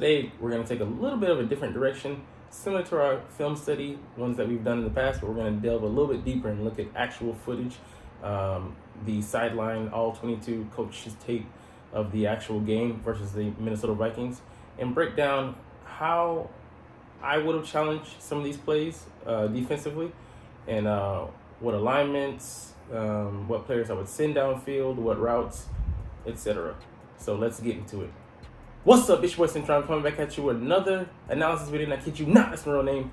Today, we're going to take a little bit of a different direction, similar to our film study ones that we've done in the past, but we're going to delve a little bit deeper and look at actual footage, the sideline, all 22 coaches tape of the actual game versus the Minnesota Vikings, and break down how I would have challenged some of these plays defensively, and what alignments, what players I would send downfield, what routes, etc. So let's get into it. What's up, bitch boy Cintron, coming back at you with another analysis video, and I kid you not, that's my real name.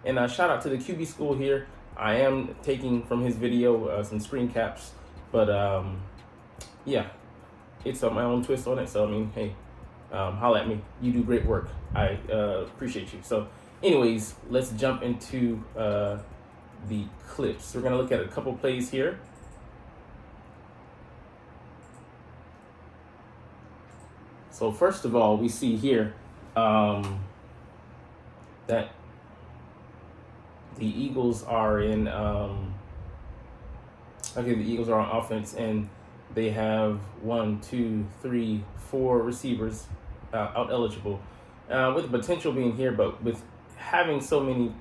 And shout out to the QB school here. I am taking from his video some screen caps, but yeah, it's my own twist on it. So I mean, hey, holla at me. You do great work. I appreciate you. So anyways, let's jump into the clips. We're gonna look at a couple plays here. So first of all, we see here that the Eagles are in. The Eagles are on offense, and they have 1, 2, 3, 4 receivers out eligible, with the potential being here, but with having so many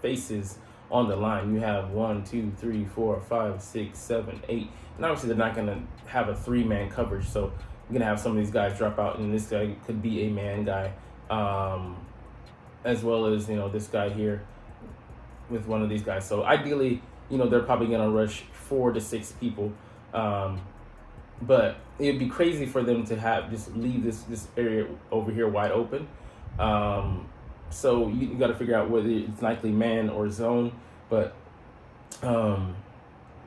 faces on the line, you have 1, 2, 3, 4, 5, 6, 7, 8, and obviously they're not going to have a 3-man coverage, so you're going to have some of these guys drop out, and this guy could be a man guy, as well as, this guy here with one of these guys. So ideally, they're probably going to rush 4 to 6 people, but it'd be crazy for them to have just leave this area over here wide open. So you got to figure out whether it's likely man or zone, but that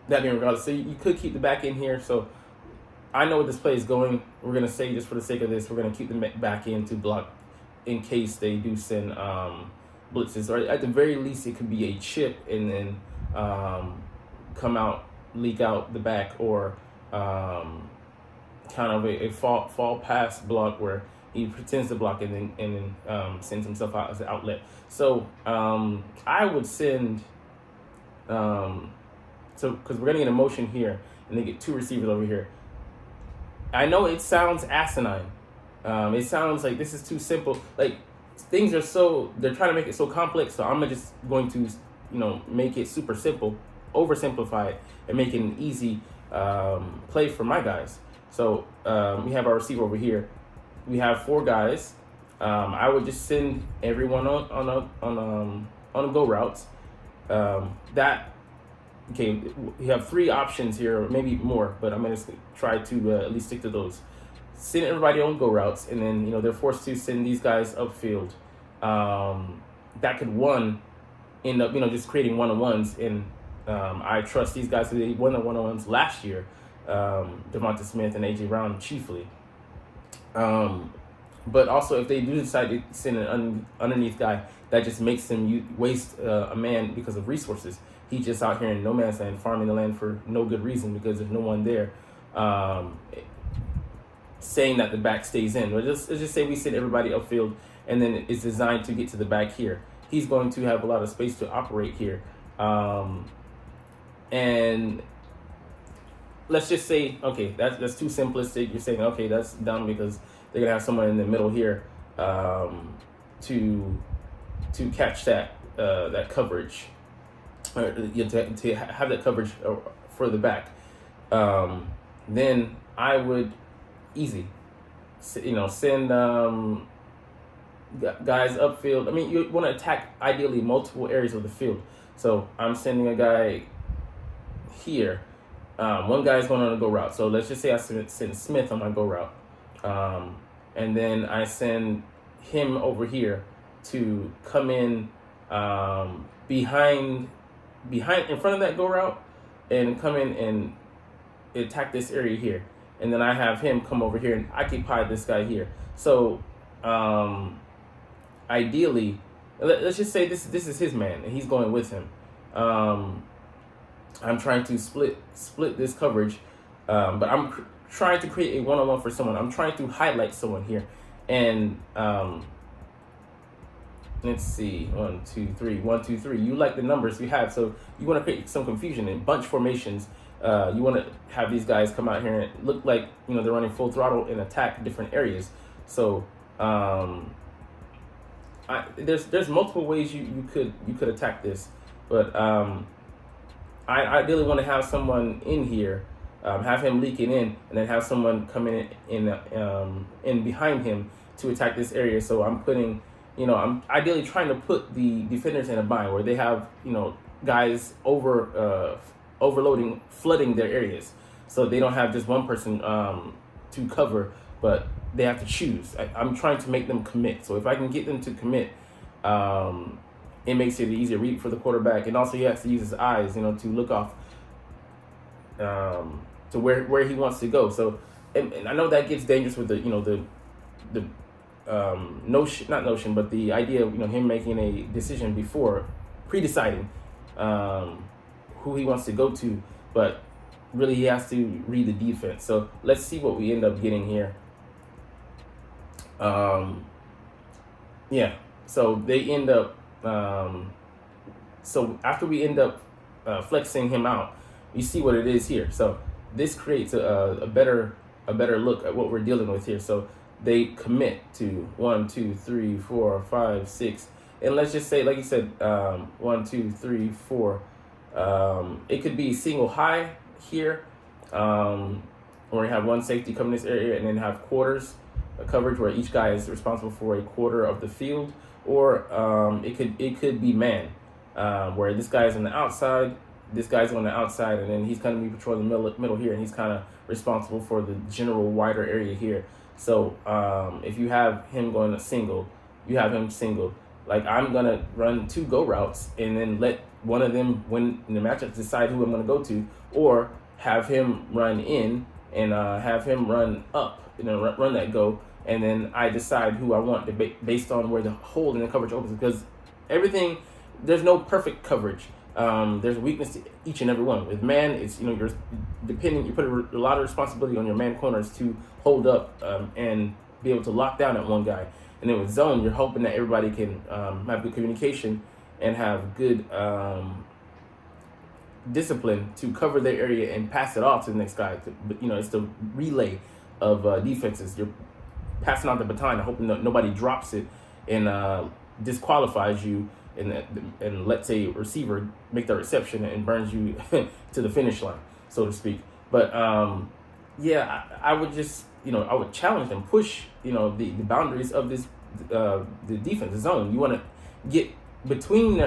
being regardless, so you could keep the back in here. So I know where this play is going. We're going to say, just for the sake of this, we're going to keep the back in to block in case they do send blitzes. Or at the very least, it could be a chip and then come out, leak out the back, or kind of a fall pass block where he pretends to block and then sends himself out as an outlet. So I would send, because we're going to get a motion here, and they get 2 receivers over here. I know it sounds asinine. It sounds like this is too simple. Like, things are they're trying to make it so complex, so I'm just going to, make it super simple, oversimplify it, and make it an easy play for my guys. So we have our receiver over here. We have 4 guys. I would just send everyone on a go routes. Okay, we have 3 options here, or maybe more, but I'm going to try to at least stick to those. Send everybody on go routes, and then, they're forced to send these guys upfield. That could, end up, just creating one-on-ones, and I trust these guys. They won the one-on-ones last year, Devonta Smith and A.J. Brown chiefly. But also, if they do decide to send an underneath guy, that just makes them waste a man because of resources. He's just out here in no man's land, farming the land for no good reason because there's no one there. Saying that the back stays in. But let's just say we send everybody upfield, and then it's designed to get to the back here. He's going to have a lot of space to operate here. And let's just say, okay, that's too simplistic. You're saying, okay, that's dumb because they're gonna have someone in the middle here to catch that coverage, or to have that coverage further back. Then I would send guys upfield. I mean, you want to attack ideally multiple areas of the field. So I'm sending a guy here. One guy's going on a go route. So let's just say I send Smith on my go route. And then I send him over here to come in behind in front of that go route and come in and attack this area here. And then I have him come over here and occupy this guy here. So ideally, let's just say this is his man and he's going with him. I'm trying to split this coverage, but I'm trying to create a one-on-one for someone. I'm trying to highlight someone here. And let's see, 1, 2, 3, 1, 2, 3. You like the numbers we have, so you want to create some confusion in bunch formations. You want to have these guys come out here and look like they're running full throttle and attack different areas. So Um, there's multiple ways you could attack this, but I ideally want to have someone in here, have him leaking in, and then have someone come in behind him to attack this area. So I'm putting, I'm ideally trying to put the defenders in a bind where they have, guys overloading, flooding their areas, so they don't have just one person to cover, but they have to choose. I'm trying to make them commit. So if I can get them to commit, it makes it easier read for the quarterback, and also he has to use his eyes, to look off to where he wants to go. So, and I know that gets dangerous with the notion, not notion, but the idea of him making a decision before pre-deciding who he wants to go to, but really he has to read the defense. So let's see what we end up getting here. Yeah, so they end up. So after we end up flexing him out, you see what it is here. So this creates a better look at what we're dealing with here. So they commit to 1, 2, 3, 4, 5, 6, and let's just say, like you said, 1, 2, 3, 4. It could be single high here, where you have one safety come in this area, and then have quarters coverage where each guy is responsible for a quarter of the field, or it could be man, where this guy's on the outside, this guy's on the outside, and then he's going to be patrolling the middle here, and he's kind of responsible for the general wider area here. So if you have him going a single, you have him single. Like, I'm going to run 2 go routes and then let one of them, when in the matchup, decide who I'm going to go to, or have him run in and have him run up, run that go, and then I decide who I want to based on where the hole in the coverage opens, because everything, there's no perfect coverage. There's a weakness to each and every one. With man, it's, you put a lot of responsibility on your man corners to hold up and be able to lock down at one guy. And then with zone, you're hoping that everybody can have good communication and have good discipline to cover their area and pass it off to the next guy. It's the relay of defenses. You're passing out the baton and hoping that nobody drops it and disqualifies you, and lets a receiver make the reception and burns you to the finish line, so to speak. But I would just, I would challenge them, push, the boundaries of this, the defense, the zone. You want to get between,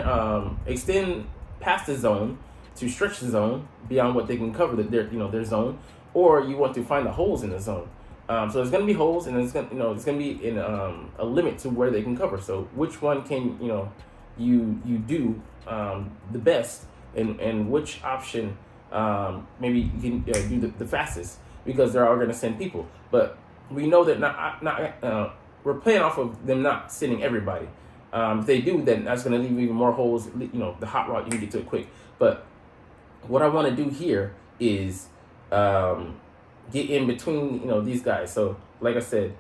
extend past the zone to stretch the zone beyond what they can cover their zone, or you want to find the holes in the zone. So there's going to be holes, and it's going to be in a limit to where they can cover. So which one can you do the best, and which option maybe you can do the fastest, because they're all going to send people. But we know that we're playing off of them not sending everybody. If they do, then that's going to leave even more holes. The hot route, you can get to it quick. But what I want to do here is get in between these guys. So like I said,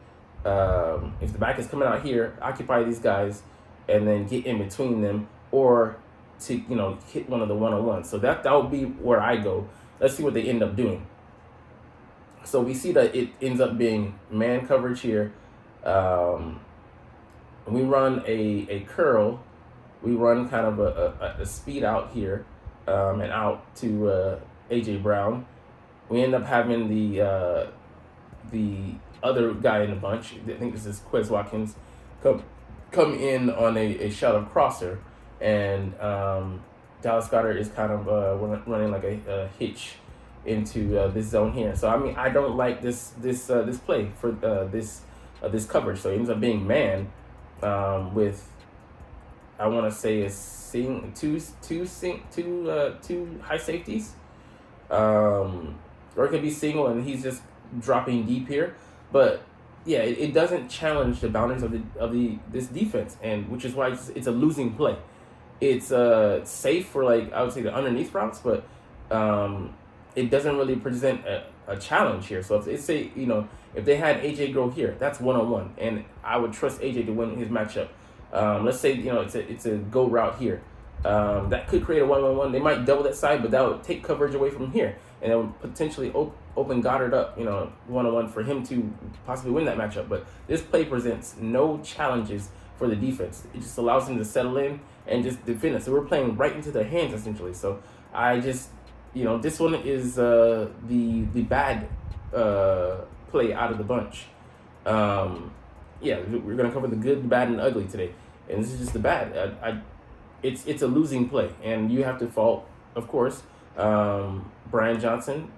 if the back is coming out here, occupy these guys and then get in between them, or to hit one of the one-on-ones. So that would be where I go. Let's see what they end up doing. So we see that it ends up being man coverage here. We run a curl. We run kind of a speed out here, and out to AJ Brown. We end up having the other guy in the bunch. I think this is Quez Watkins, come in on a shot of crosser, and Dallas Goedert is kind of running like a hitch into this zone here. So I don't like this play for this coverage. So it ends up being man with, I want to say, two high safeties, or it could be single and he's just dropping deep here. But yeah, it doesn't challenge the boundaries of this defense, and which is why it's a losing play. It's safe for, like, I would say, the underneath routes, but it doesn't really present a challenge here. So if they had AJ go here, that's 1-on-1, and I would trust AJ to win his matchup. Let's say it's a go route here. That could create a 1-on-1. They might double that side, but that would take coverage away from here. and then potentially open Goddard up, one-on-one for him to possibly win that matchup. But this play presents no challenges for the defense. It just allows them to settle in and just defend it. So we're playing right into their hands essentially. So I just, this one is the bad play out of the bunch. We're gonna cover the good, the bad, and the ugly today, and this is just the bad. It's a losing play, and you have to fault, of course, Brian Johnson,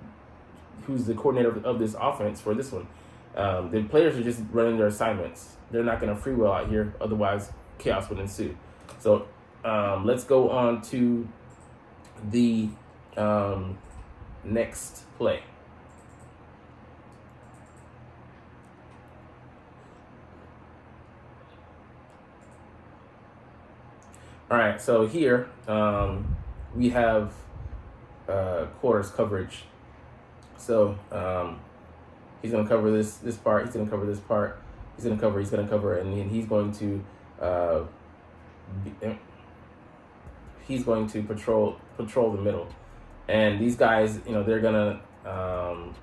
who's the coordinator of this offense for this one. The players are just running their assignments. They're not going to free will out here, otherwise chaos would ensue. So let's go on to the next play. All right, so here we have quarters coverage. So he's going to cover this part. He's going to cover this part. He's going to cover, and then he's going to patrol the middle. And these guys, they're going to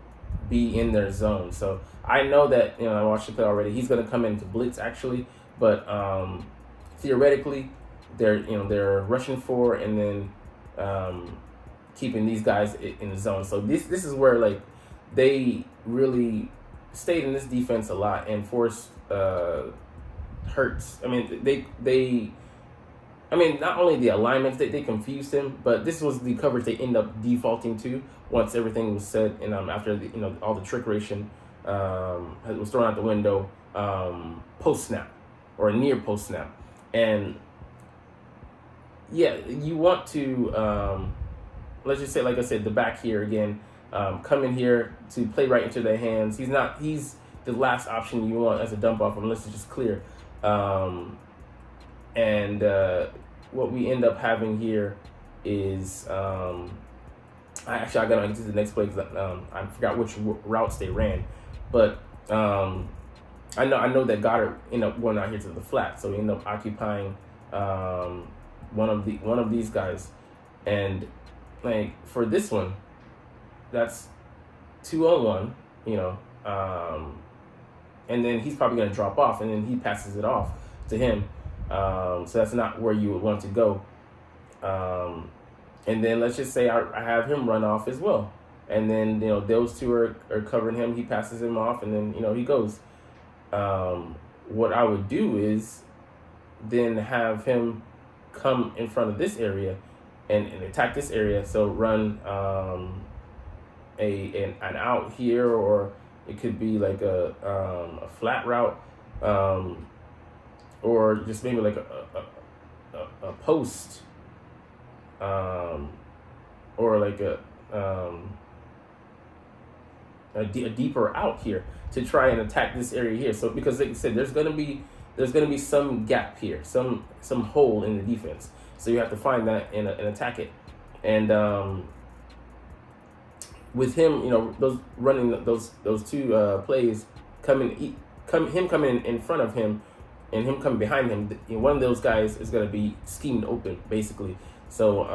be in their zone. So I know that, I watched the play already. He's going to come into blitz actually, but theoretically, they're rushing for and then keeping these guys in the zone. So this is where like they really stayed in this defense a lot and forced Hurts. I mean, not only the alignments they confused him, but this was the coverage they end up defaulting to once everything was said. And after all the trickeration was thrown out the window post snap or near post snap. And yeah, you want to let's just say, like I said, the back here again, come in here to play right into their hands. He's the last option you want as a dump off unless it's just clear. And what we end up having here is I got to get to the next play because I forgot which routes they ran, but I know that Goddard ended up going out here to the flat, so he ended up occupying one of these guys, and like for this one, that's 2-on-1, and then he's probably going to drop off, and then he passes it off to him. So that's not where you would want to go. And then let's just say I have him run off as well. And then, those two are covering him. He passes him off, and then, he goes. What I would do is then have him come in front of this area and attack this area. So run an out here, or it could be like a flat route, or just maybe like a post, or like a deeper out here to try and attack this area here. So because like I said, there's gonna be some gap here, some hole in the defense. So you have to find that and attack it. And with him, those running those two plays coming in front of him and him coming behind him, one of those guys is going to be schemed open basically. So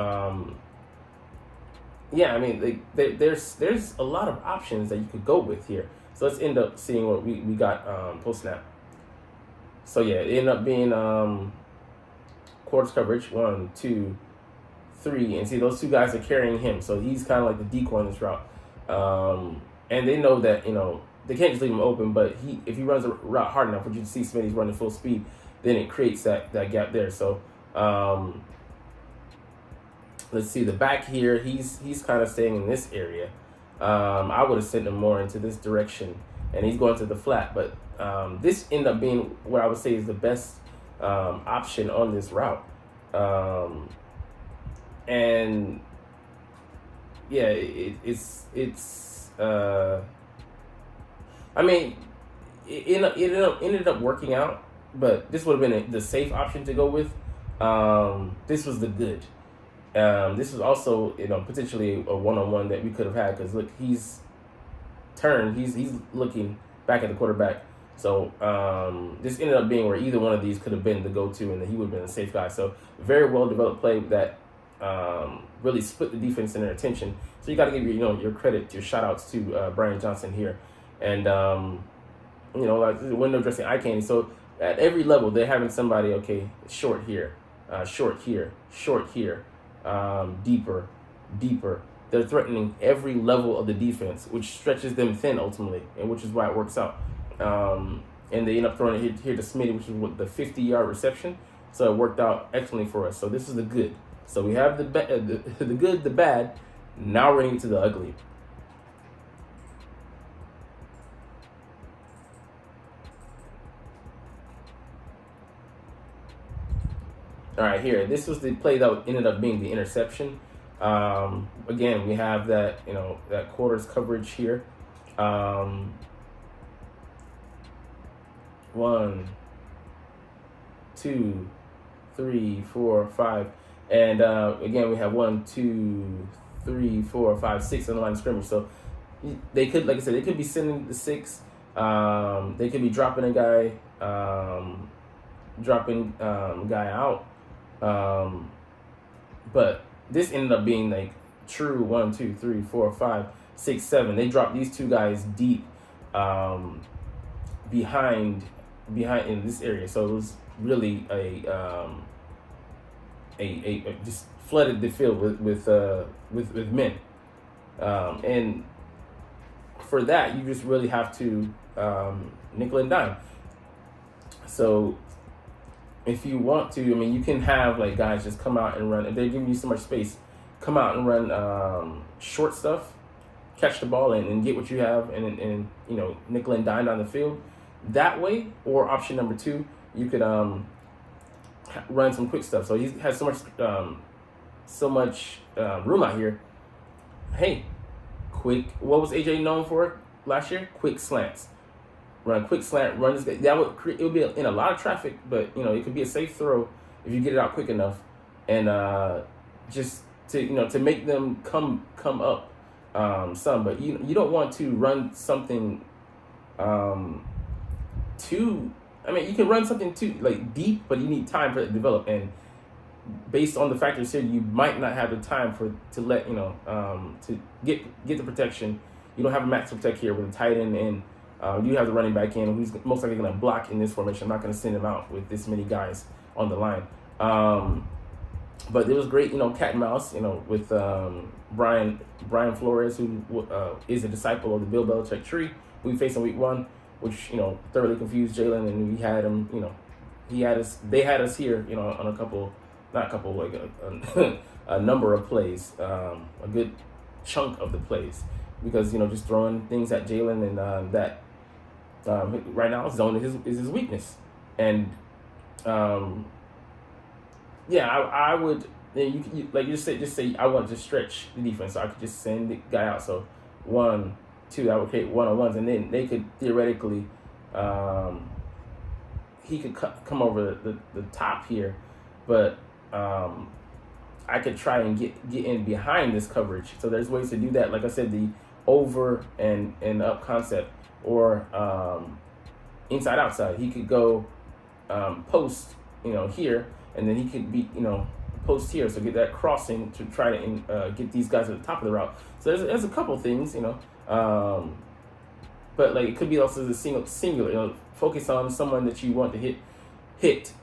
there's a lot of options that you could go with here. So let's end up seeing what we got post snap. So yeah, it ended up being quarters coverage 1, 2, 3, and see those two guys are carrying him, so he's kind of like the decoy on this route. And they know that they can't just leave him open, but if he runs a route hard enough, which you see Smitty's running full speed, then it creates that gap there. So let's see the back here. He's kind of staying in this area. I would have sent him more into this direction, and he's going to the flat. But this ended up being what I would say is the best option on this route. And yeah, it's it ended up working out, but this would have been the safe option to go with. This was the good. This was also, potentially a one-on-one that we could have had, because look, he's turned, he's looking back at the quarterback. So this ended up being where either one of these could have been the go-to, and he would have been a safe guy. So very well developed play that really split the defense and their attention. So you got to give your credit, your shout outs to Brian Johnson here, and like window dressing eye candy. So at every level, they're having somebody, okay, short here, short here, short here, deeper, deeper. They're threatening every level of the defense, which stretches them thin ultimately, and which is why it works out. And they end up throwing it here to Smitty, which is the 50-yard reception. So it worked out excellently for us. So this is the good. So we have the good, the bad. Now we're into the ugly. All right, here. This was the play that ended up being the interception. Again, we have that that quarters coverage here. 1, 2, 3, 4, 5, and again we have 1, 2, 3, 4, 5, 6 on the line of scrimmage. So they could, like I said, they could be sending the 6. They could be dropping a guy, guy out. But this ended up being like true 1, 2, 3, 4, 5, 6, 7. They dropped these two guys deep behind in this area, so it was really a just flooded the field with men, and for that you just really have to nickel and dime. So if you want to, you can have like guys just come out and run. If they're giving you so much space, come out and run short stuff, catch the ball and get what you have, and nickel and dime down the field that way. Or option number 2, you could run some quick stuff. So he has so much room out here. Hey, quick. What was AJ known for last year? Quick slants. Run a quick slant. Run this guy. It would be in a lot of traffic, but it could be a safe throw if you get it out quick enough, and just to make them come up some. But you don't want to run something too. You can run something too like deep, but you need time for it to develop. And based on the factors here, you might not have the time to let to get the protection. You don't have a max protect here with a tight end in. You have the running back in, who's most likely going to block in this formation. I'm not going to send him out with this many guys on the line. But it was great, cat and mouse, with Brian Flores, who is a disciple of the Bill Belichick tree. We faced in week 1, which thoroughly confused Jalen, and we had him. They had us here, on a number of plays, a good chunk of the plays, because just throwing things at Jalen, and that right now zone is his weakness. And I would, you just say I want to stretch the defense, so I could just send the guy out. So 1, 2, I would create one-on-ones, and then they could theoretically he could come over the top here, but I could try and get in behind this coverage. So there's ways to do that. Like I said, the over and up concept, or inside outside. He could go post here, and then he could be post here, so get that crossing to try to get these guys at the top of the route. So there's a couple things, but like it could be also the singular, focus on someone that you want to hit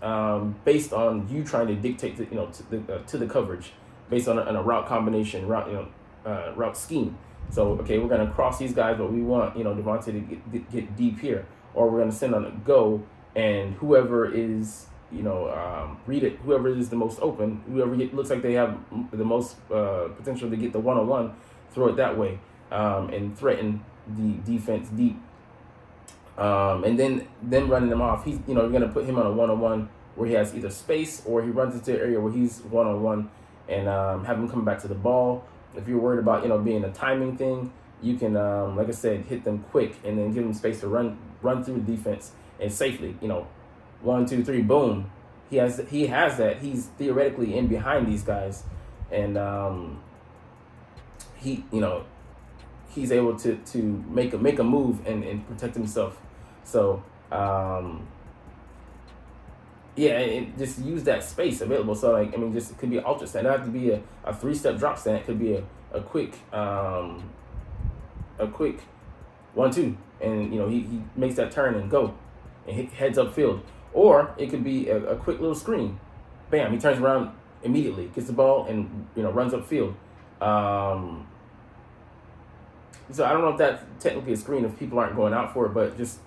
based on you trying to dictate to the coverage based on a route combination, route scheme. So okay, we're gonna cross these guys, but we want Devontae to get deep here, or we're gonna send on a go, and whoever is read it, whoever is the most open, whoever looks like they have the most potential to get the one-on-one, throw it that way, and threaten the defense deep. And then running them off, he's you're gonna put him on a one-on-one where he has either space, or he runs into an area where he's one-on-one, and have him come back to the ball. If you're worried about being a timing thing, you can like I said, hit them quick and then give them space to run through the defense and safely. 1, 2, 3, boom. He has that. He's theoretically in behind these guys, and he's able to make a move and protect himself. So Yeah, and just use that space available. So like, I mean, just it could be an ultra stand. It doesn't have to be a 3-step drop stand. It could be a quick 1-2, and he makes that turn and go, and heads upfield. Or it could be a quick little screen, bam, he turns around immediately, gets the ball, and runs upfield. So I don't know if that's technically a screen if people aren't going out for it, but just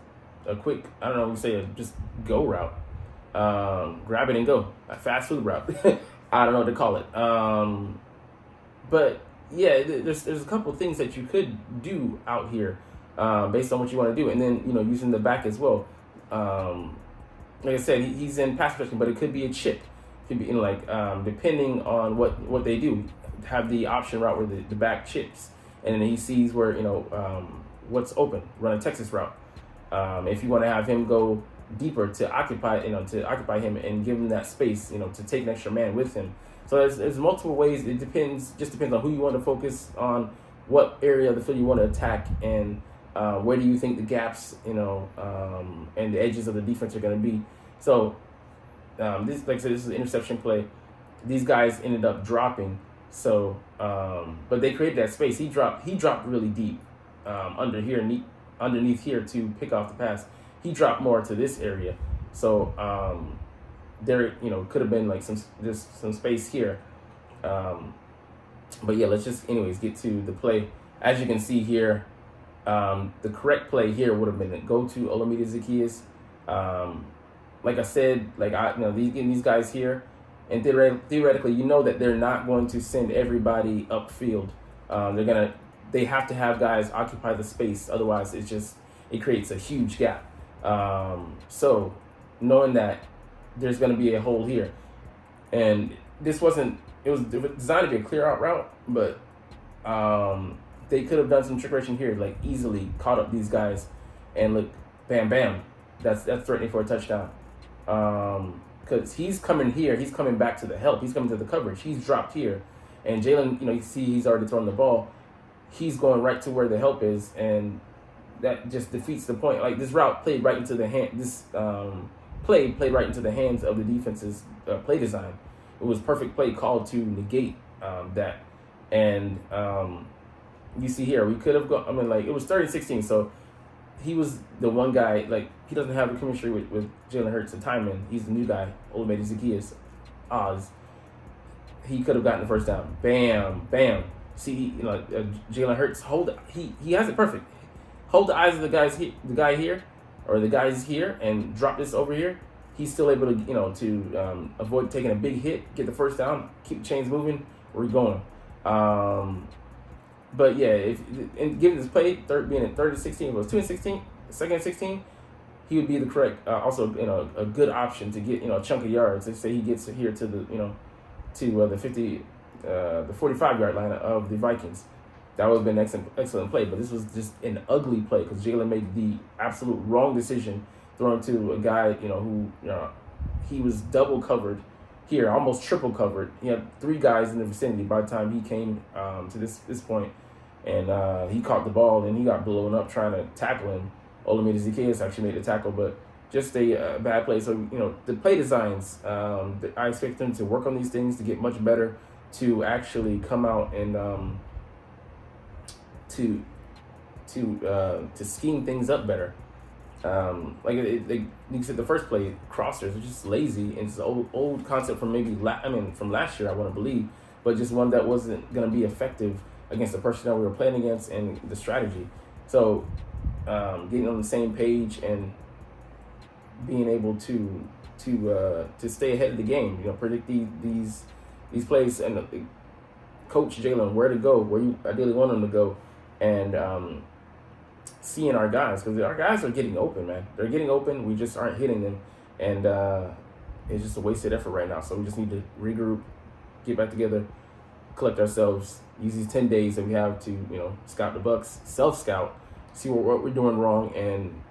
a quick, I don't know, we say just go route, grab it and go, a fast food route. I don't know what to call it. But yeah, there's a couple things that you could do out here, based on what you want to do, and then using the back as well. Like I said, he's in pass protection, but it could be a chip. It could be depending on what they do, have the option route where the back chips, and then he sees where what's open, run a Texas route. If you want to have him go deeper to occupy him and give him that space, to take an extra man with him. So there's multiple ways. It just depends on who you want to focus on, what area of the field you want to attack, and where do you think the gaps, and the edges of the defense are going to be. So this, like I said, this is an interception play. These guys ended up dropping. So, but they created that space. He dropped really deep underneath here to pick off the pass. He dropped more to this area. So there, could have been like some space here. But yeah, let's just anyways get to the play. As you can see here, the correct play here would have been to go to Olamide Zaccheaus. Like I said, these guys here, and theoretically, that they're not going to send everybody upfield. They have to have guys occupy the space. Otherwise, it creates a huge gap. So knowing that there's going to be a hole here, and it was designed to be a clear out route, but they could have done some trickery here, like easily caught up these guys, and look, bam, bam, that's threatening for a touchdown. Because he's coming here, he's coming back to the help, he's coming to the coverage, he's dropped here, and Jalen, you see he's already thrown the ball, he's going right to where the help is, and that just defeats the point. Like this route played right into the play played right into the hands of the defense's play design. It was perfect play called to negate that, and you see here we could have gone. I mean, it was 30-16, so he was the one guy, he doesn't have a chemistry with Jalen Hurts and Tyman. He's the new guy, Olamide Zaccheaus, Oz. He could have gotten the first down. Bam, bam. See, Jalen Hurts he has it perfect. Hold the eyes of the guy here, or the guys here, and drop this over here. He's still able to avoid taking a big hit, get the first down, keep the chains moving. We're going. But yeah, given this play, being at 30-16, it was 2-16, second and 16, he would be the correct, also a good option to get a chunk of yards. Let's say he gets here to the 50, the 45-yard line of the Vikings. That would have been an excellent play, but this was just an ugly play because Jalen made the absolute wrong decision throwing to a guy who he was double covered here, almost triple covered. He had 3 guys in the vicinity by the time he came to this point, and he caught the ball and he got blown up trying to tackle him. Olamide Zaccheaus actually made the tackle, but just a bad play. So the play designs, I expect them to work on these things to get much better, to actually come out and to scheme things up better. Like you said, the first play, crossers are just lazy, and it's an old concept from from last year, I want to believe, but just one that wasn't going to be effective against the personnel we were playing against and the strategy. So getting on the same page and being able to stay ahead of the game, predict these plays, and coach Jalen where to go, where you ideally want them to go, and seeing our guys, because our guys are getting open, man. They're getting open. We just aren't hitting them, and it's just a wasted effort right now. So we just need to regroup, get back together, collect ourselves, use these 10 days that we have to scout the Bucks, self-scout, see what we're doing wrong, and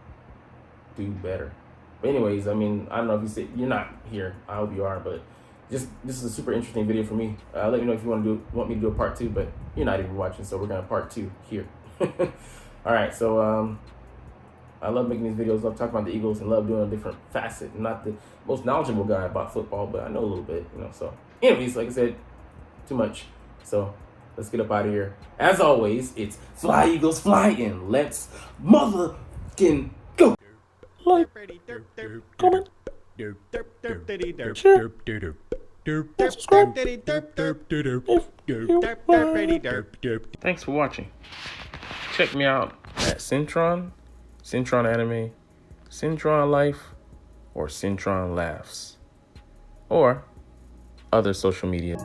do better. But anyways, I don't know if you say you're not here. I hope you are, but this is a super interesting video for me. Let me know if you want me to do a part 2, but you're not even watching, so we're gonna part 2 here. All right, so I love making these videos, love talking about the Eagles, and love doing a different facet. I'm not the most knowledgeable guy about football, but I know a little bit, you know. So, anyways, like I said, too much. So, let's get up out of here. As always, it's fly, Eagles, fly in. Let's motherfucking go. Like, comment, share, and subscribe if you like. Thanks for watching. Check me out at Cintron, Cintron Anime, Cintron Life, or Cintron Laughs, or other social media.